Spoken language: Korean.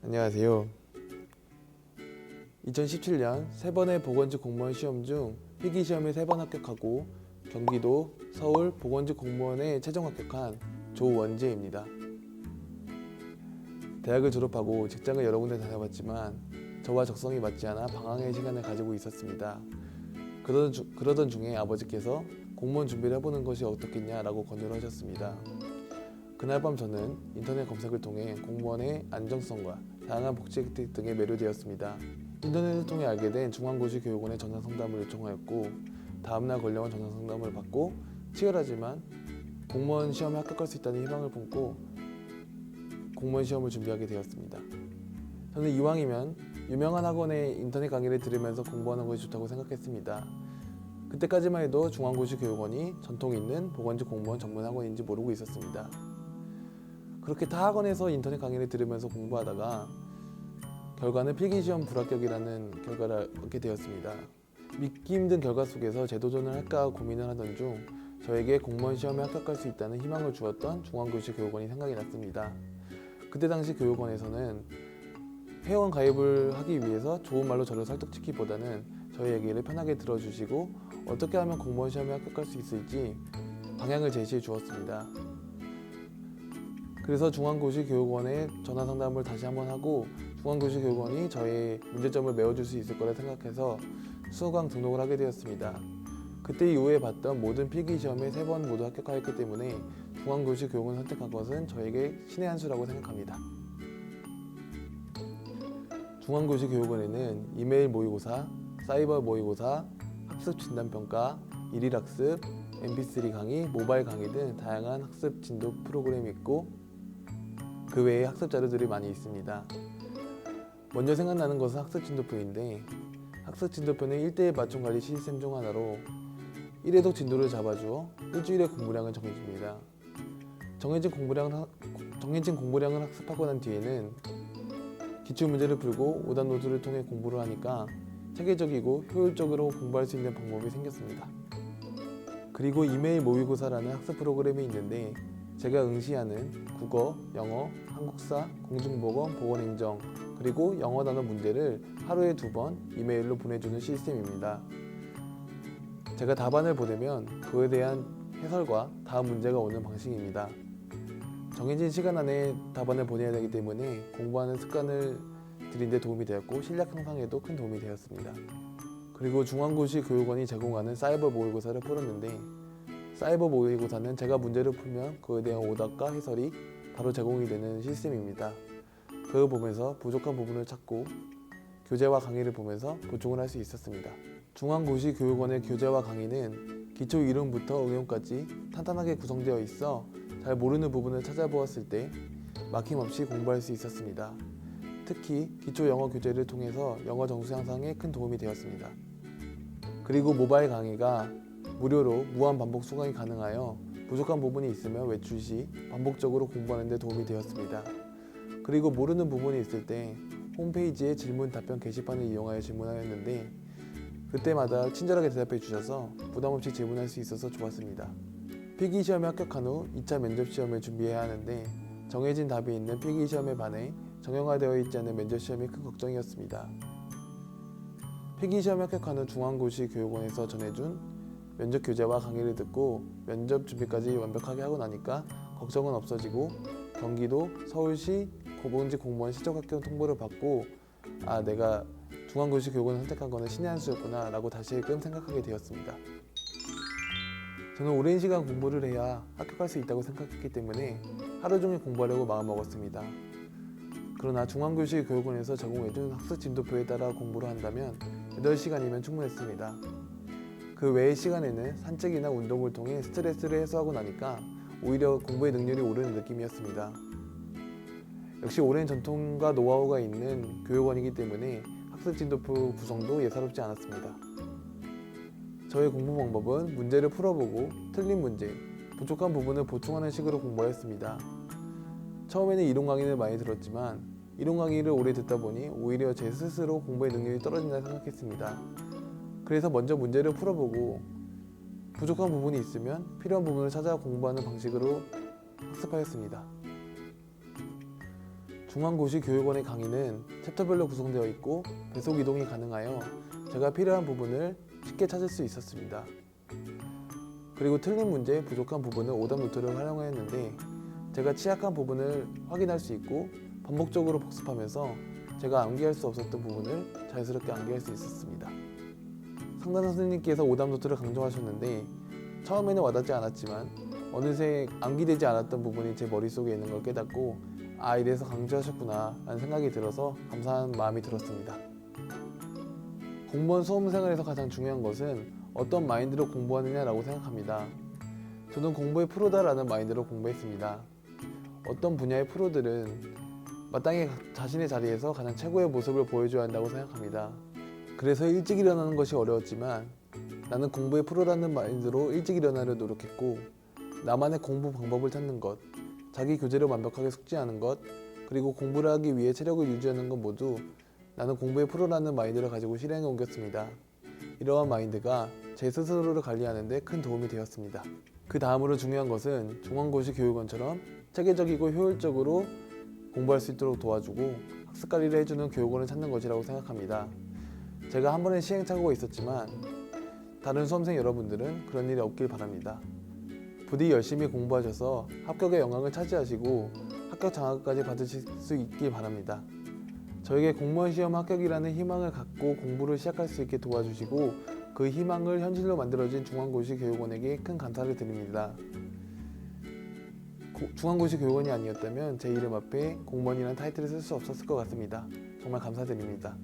안녕하세요. 2017년 3번의 보건직 공무원 시험 중 필기시험에 3번 합격하고 경기도, 서울 보건직 공무원에 최종 합격한 조원재입니다. 대학을 졸업하고 직장을 여러 군데 다녀봤지만 저와 적성이 맞지 않아 방황의 시간을 가지고 있었습니다. 그러던 중에 아버지께서 공무원 준비를 해보는 것이 어떻겠냐라고 권유를 하셨습니다. 그날 밤 저는 인터넷 검색을 통해 공무원의 안정성과 다양한 복지 혜택 등에 매료되었습니다. 인터넷을 통해 알게 된 중앙고시 교육원에 전화 상담을 요청하였고 다음날 걸려온 전화 상담을 받고 치열하지만 공무원 시험에 합격할 수 있다는 희망을 품고 공무원 시험을 준비하게 되었습니다. 저는 이왕이면 유명한 학원의 인터넷 강의를 들으면서 공부하는 것이 좋다고 생각했습니다. 그때까지만 해도 중앙고시 교육원이 전통 있는 보건직 공무원 전문 학원인지 모르고 있었습니다. 그렇게 타 학원에서 인터넷 강의를 들으면서 공부하다가 결과는 필기시험 불합격이라는 결과를 얻게 되었습니다. 믿기 힘든 결과 속에서 재도전을 할까 고민을 하던 중 저에게 공무원 시험에 합격할 수 있다는 희망을 주었던 중앙고시 교육원이 생각이 났습니다. 그때 당시 교육원에서는 회원 가입을 하기 위해서 좋은 말로 저를 설득시키기보다는 저의 얘기를 편하게 들어주시고 어떻게 하면 공무원 시험에 합격할 수 있을지 방향을 제시해 주었습니다. 그래서 중앙고시 교육원에 전화 상담을 다시 한번 하고 중앙고시 교육원이 저의 문제점을 메워줄 수 있을 거라 생각해서 수강 등록을 하게 되었습니다. 그때 이후에 봤던 모든 필기시험에 3번 모두 합격하였기 때문에 중앙고시 교육원을 선택한 것은 저에게 신의 한 수라고 생각합니다. 중앙고시 교육원에는 이메일 모의고사, 사이버 모의고사, 학습 진단평가, 일일학습, mp3 강의, 모바일 강의 등 다양한 학습 진도 프로그램이 있고 그 외에 학습 자료들이 많이 있습니다. 먼저 생각나는 것은 학습 진도표인데 학습 진도표는 1대1 맞춤 관리 시스템 중 하나로 1회독 진도를 잡아주어 일주일의 공부량을 정해줍니다. 정해진 공부량을 학습하고 난 뒤에는 기출문제를 풀고 오답 노트를 통해 공부를 하니까 체계적이고 효율적으로 공부할 수 있는 방법이 생겼습니다. 그리고 이메일 모의고사라는 학습 프로그램이 있는데 제가 응시하는 국어, 영어, 한국사, 공중보건, 보건행정 그리고 영어 단어 문제를 하루에 2번 이메일로 보내주는 시스템입니다. 제가 답안을 보내면 그에 대한 해설과 다음 문제가 오는 방식입니다. 정해진 시간 안에 답안을 보내야 되기 때문에 공부하는 습관을 들인 데 도움이 되었고 실력 향상에도 큰 도움이 되었습니다. 그리고 중앙고시 교육원이 제공하는 사이버 모의고사를 풀었는데 사이버 모의고사는 제가 문제를 풀면 그에 대한 오답과 해설이 바로 제공이 되는 시스템입니다. 그걸 보면서 부족한 부분을 찾고 교재와 강의를 보면서 보충을 할 수 있었습니다. 중앙고시 교육원의 교재와 강의는 기초 이론부터 응용까지 탄탄하게 구성되어 있어 잘 모르는 부분을 찾아보았을 때 막힘없이 공부할 수 있었습니다. 특히 기초 영어 교재를 통해서 영어 점수 향상에 큰 도움이 되었습니다. 그리고 모바일 강의가 무료로 무한 반복 수강이 가능하여 부족한 부분이 있으면 외출 시 반복적으로 공부하는 데 도움이 되었습니다. 그리고 모르는 부분이 있을 때 홈페이지의 질문 답변 게시판을 이용하여 질문하였는데 그때마다 친절하게 대답해 주셔서 부담 없이 질문할 수 있어서 좋았습니다. 필기시험에 합격한 후 2차 면접시험을 준비해야 하는데 정해진 답이 있는 필기시험에 반해 정형화되어 있지 않은 면접시험이 큰 걱정이었습니다. 필기시험에 합격한 후 중앙고시 교육원에서 전해준 면접 교재와 강의를 듣고 면접 준비까지 완벽하게 하고 나니까 걱정은 없어지고 경기도, 서울시 보건직 공무원 실적 합격 통보를 받고 내가 중앙고시 교육원을 선택한 것은 신의 한 수였구나 라고 다시금 생각하게 되었습니다. 저는 오랜 시간 공부를 해야 합격할 수 있다고 생각했기 때문에 하루 종일 공부하려고 마음먹었습니다. 그러나 중앙고시 교육원에서 제공해준 학습 진도표에 따라 공부를 한다면 8시간이면 충분했습니다. 그 외의 시간에는 산책이나 운동을 통해 스트레스를 해소하고 나니까 오히려 공부의 능률이 오르는 느낌이었습니다. 역시 오랜 전통과 노하우가 있는 교육원이기 때문에 학습 진도표 구성도 예사롭지 않았습니다. 저의 공부 방법은 문제를 풀어보고 틀린 문제, 부족한 부분을 보충하는 식으로 공부했습니다. 처음에는 이론 강의를 많이 들었지만 이론 강의를 오래 듣다 보니 오히려 제 스스로 공부의 능력이 떨어진다 생각했습니다. 그래서 먼저 문제를 풀어보고 부족한 부분이 있으면 필요한 부분을 찾아 공부하는 방식으로 학습하였습니다. 중앙고시교육원의 강의는 챕터별로 구성되어 있고 배속 이동이 가능하여 제가 필요한 부분을 쉽게 찾을 수 있었습니다. 그리고 틀린 문제, 부족한 부분은 오답 노트를 활용하였는데 제가 취약한 부분을 확인할 수 있고 반복적으로 복습하면서 제가 암기할 수 없었던 부분을 자연스럽게 암기할 수 있었습니다. 상담 선생님께서 오답 노트를 강조하셨는데 처음에는 와닿지 않았지만 어느새 암기되지 않았던 부분이 제 머릿속에 있는 걸 깨닫고 아, 이래서 강조하셨구나 라는 생각이 들어서 감사한 마음이 들었습니다. 공무원 수험생활에서 가장 중요한 것은 어떤 마인드로 공부하느냐라고 생각합니다. 저는 공부의 프로다라는 마인드로 공부했습니다. 어떤 분야의 프로들은 마땅히 자신의 자리에서 가장 최고의 모습을 보여줘야 한다고 생각합니다. 그래서 일찍 일어나는 것이 어려웠지만 나는 공부의 프로라는 마인드로 일찍 일어나려 노력했고 나만의 공부 방법을 찾는 것, 자기 교재를 완벽하게 숙지하는 것, 그리고 공부를 하기 위해 체력을 유지하는 것 모두 나는 공부의 프로라는 마인드를 가지고 실행에 옮겼습니다. 이러한 마인드가 제 스스로를 관리하는 데 큰 도움이 되었습니다. 그 다음으로 중요한 것은 중앙고시교육원처럼 체계적이고 효율적으로 공부할 수 있도록 도와주고 학습 관리를 해주는 교육원을 찾는 것이라고 생각합니다. 제가 한 번의 시행착오가 있었지만 다른 수험생 여러분들은 그런 일이 없길 바랍니다. 부디 열심히 공부하셔서 합격의 영광을 차지하시고 합격 장학까지 받으실 수 있길 바랍니다. 저에게 공무원 시험 합격이라는 희망을 갖고 공부를 시작할 수 있게 도와주시고 그 희망을 현실로 만들어진 중앙고시교육원에게 큰 감사를 드립니다. 중앙고시교육원이 아니었다면 제 이름 앞에 공무원이라는 타이틀을 쓸 수 없었을 것 같습니다. 정말 감사드립니다.